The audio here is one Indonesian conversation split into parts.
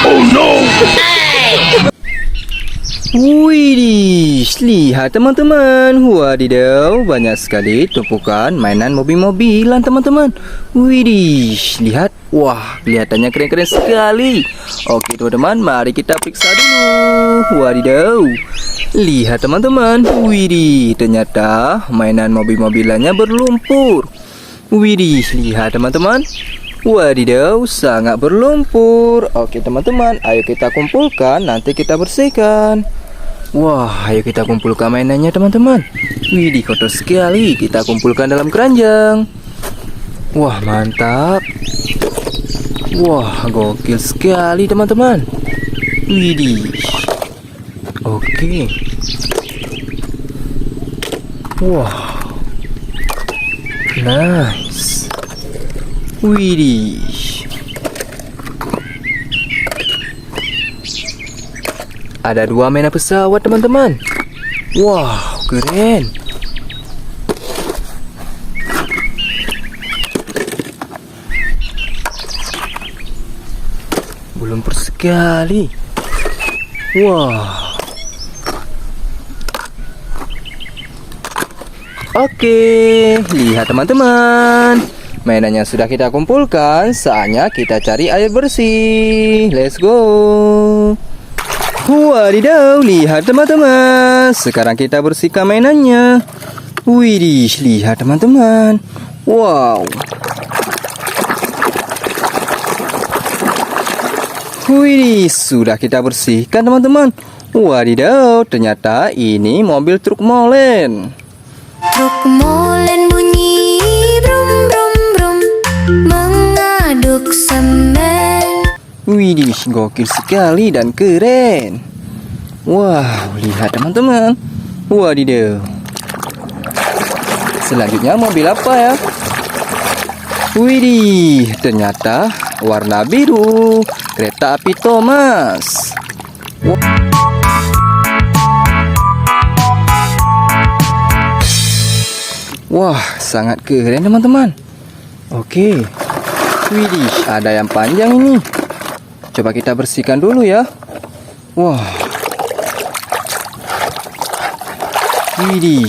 Oh no! Wih, lihat teman-teman. Wadidaw, banyak sekali tumpukan mainan mobil-mobilan teman-teman. Wih, lihat. Wah, kelihatannya keren-keren sekali. Oke teman-teman, mari kita periksa dulu. Wadidaw, lihat teman-teman. Wih, ternyata mainan mobil-mobilannya berlumpur. Wih, lihat teman-teman. Wadidaw, sangat berlumpur. Oke teman-teman, ayo kita kumpulkan, nanti kita bersihkan. Wah, ayo kita kumpulkan mainannya teman-teman. Widih, kotor sekali. Kita kumpulkan dalam keranjang. Wah, mantap. Wah, gokil sekali teman-teman. Widih. Oke. Wah, nice. Widih. Ada 2 mainan pesawat teman-teman. Wow, keren. Belum sekali. Wah. Oke, lihat teman-teman. Mainannya sudah kita kumpulkan, saatnya kita cari air bersih. Let's go. Wadidaw, lihat teman-teman. Sekarang kita bersihkan mainannya. Widih, lihat teman-teman. Wow. Widih, sudah kita bersihkan teman-teman. Wadidaw, ternyata ini mobil truk molen. Truk molen bunyi brum brum brum, mengaduk semen. Widih, gokil sekali dan keren. Wow, lihat teman-teman. Wadidaw. Selanjutnya mobil apa ya? Widih, ternyata warna biru. Kereta api Thomas. Wah, sangat keren teman-teman. Oke. Widih, ada yang panjang ini. Coba kita bersihkan dulu ya. Wah. Widih.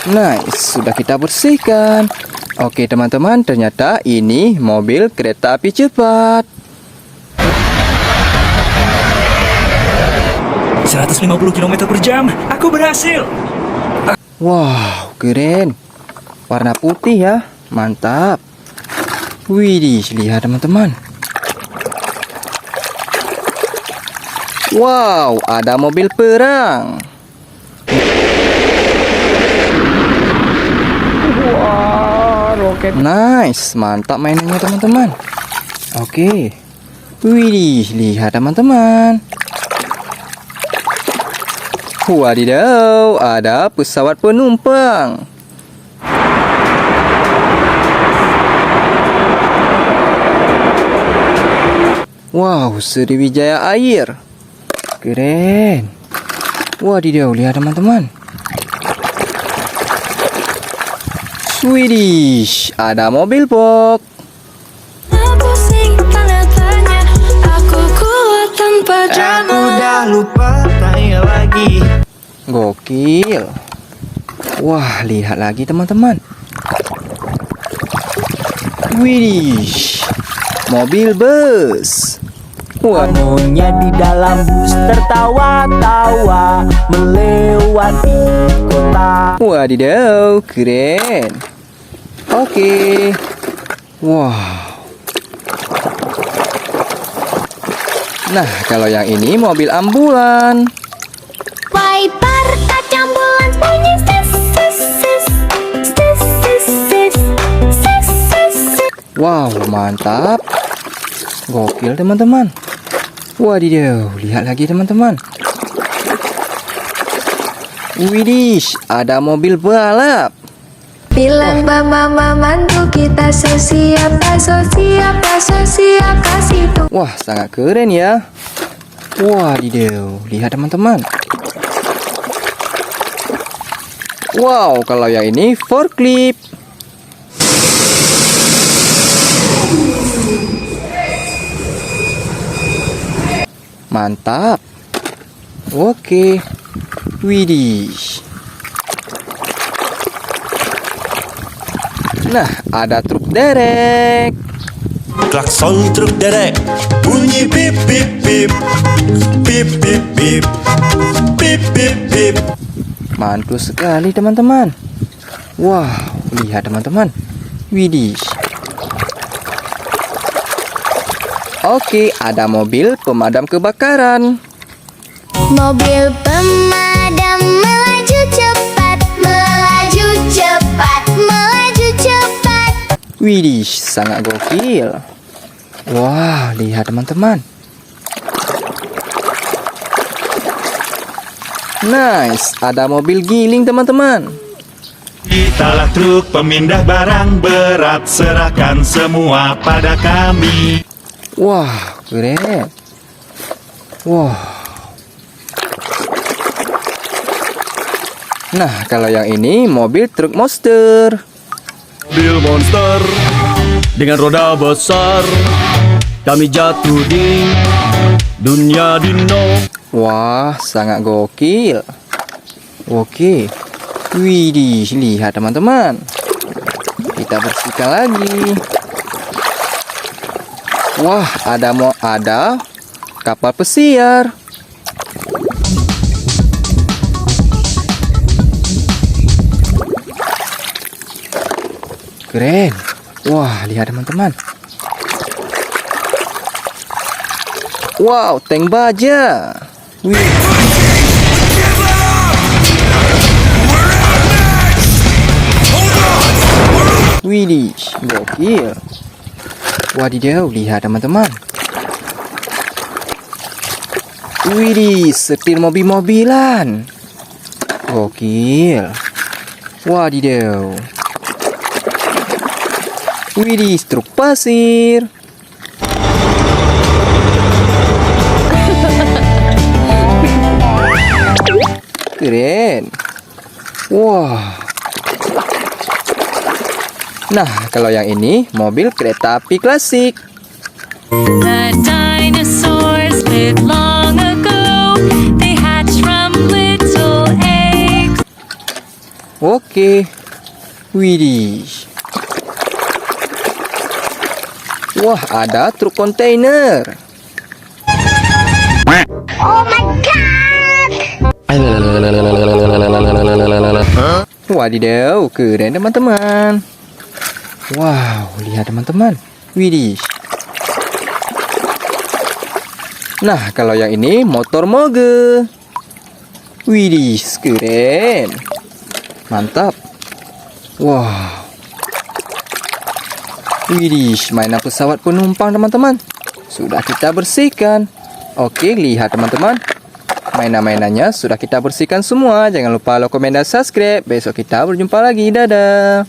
Nice, sudah kita bersihkan. Oke teman-teman, ternyata ini mobil kereta api cepat. 150 km per jam. Aku berhasil. Wow, keren. Warna putih ya. Mantap. Widih, lihat teman-teman. Wow, ada mobil perang. Wah, roket. Nice, mantap mainannya teman-teman. Oke. Widih, lihat teman-teman. Wadidaw, ada pesawat penumpang. Wow, Sriwijaya Air. Keren. Wadidaw, lihat teman-teman. Swedish, ada mobil box. Pusing tanya-tanya, aku kuat tanpa drama. Aku udah lupa, tanya lagi. Gokil. Wah, lihat lagi teman-teman. Widih, mobil bus. Wah, Monyet di dalam bus tertawa-tawa melewati kota. wadidaw, keren. Oke. Wow. Nah, kalau yang ini mobil ambulan. Wiper kaca ambulans bunyi sis sis sis sis sis sis sis sis sis. Wow, mantap. Gokil teman-teman. Wadidaw, lihat lagi teman-teman. Widih, ada mobil balap. Bilang mama mantu kita sesiap kasih tuh. Wah, sangat keren ya. Wadidaw, lihat teman-teman. Wow, kalau yang ini forklift. Mantap. Oke. Widih. Nah, ada truk derek. Klakson truk derek bunyi bip bip bip bip bip bip bip bip bip. Mantul sekali teman-teman. Wow, lihat teman-teman. Widih. Oke, ada mobil pemadam kebakaran. Mobil pemadam melaju cepat, melaju cepat, melaju cepat. Widih, sangat gokil. Wah, lihat teman-teman. Nice, ada mobil giling teman-teman. Kitalah truk pemindah barang berat, serahkan semua pada kami. Wah, keren. Wah. Nah, kalau yang ini mobil truk monster. Mobil monster dengan roda besar, kami jatuh di dunia dino. Wah, sangat gokil. Oke. Widih, lihat teman-teman. Kita bersihkan lagi. Wah, ada kapal pesiar. Keren. Wah, lihat teman-teman. Wow, tank baja. Wih. Widih, gokil. Wadidaw, lihat teman-teman. Widih, setir mobil-mobilan. Gokil. Wadidaw. Widih, truk pasir. Keren. Wah. Nah, kalau yang ini mobil kereta api klasik. The dinosaurs lived long ago. They hatched from little eggs. Oke. Widih. Wah, ada truk kontainer. Oh my god! Wadidaw, keren teman-teman. Wow, lihat teman-teman. Widih. Nah, kalau yang ini motor moge. Widih, keren. Mantap. Wow. Widih, mainan pesawat penumpang teman-teman. Sudah kita bersihkan. Oke, lihat teman-teman. Mainan-mainannya sudah kita bersihkan semua. Jangan lupa like, komen, dan subscribe. Besok kita berjumpa lagi. Dadah.